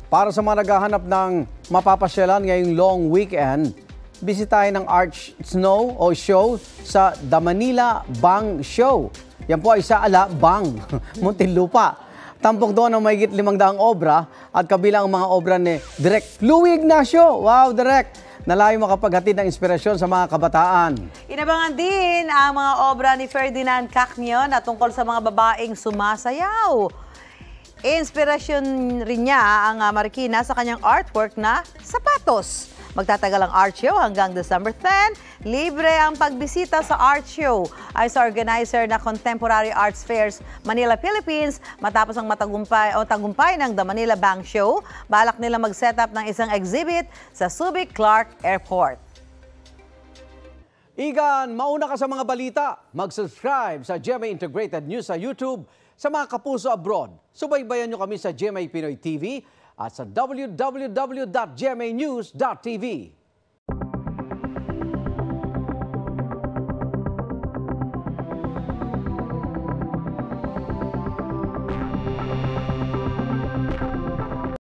Para sa mga naghahanap ng mapapasyalan ngayong long weekend, bisitahin ang Arch Snow o show sa The Manila Bang Show. Yan po ay sa Alabang, Muntinlupa. Tampok doon ang mahigit 500 obra at kabilang ang mga obra ni Direk Louie Ignacio. Wow, Direk! Nalayo makapaghatid ng inspirasyon sa mga kabataan. Inabangan din ang mga obra ni Ferdinand Cacnion na tungkol sa mga babaeng sumasayaw. Inspirasyon rin niya ang Marikina sa kanyang artwork na Sapatos. Magtatagal ang art show hanggang December 10. Libre ang pagbisita sa art show ay sa organizer na Contemporary Arts Fairs Manila, Philippines. Matapos ang tagumpay ng The Manila Bang Show, balak nila mag-set up ng isang exhibit sa Subic Clark Airport. Igan, mauna ka sa mga balita. Mag-subscribe sa GMA Integrated News sa YouTube. Sa mga kapuso abroad, subaybayan nyo kami sa GMA Pinoy TV at sa www.gmanews.tv.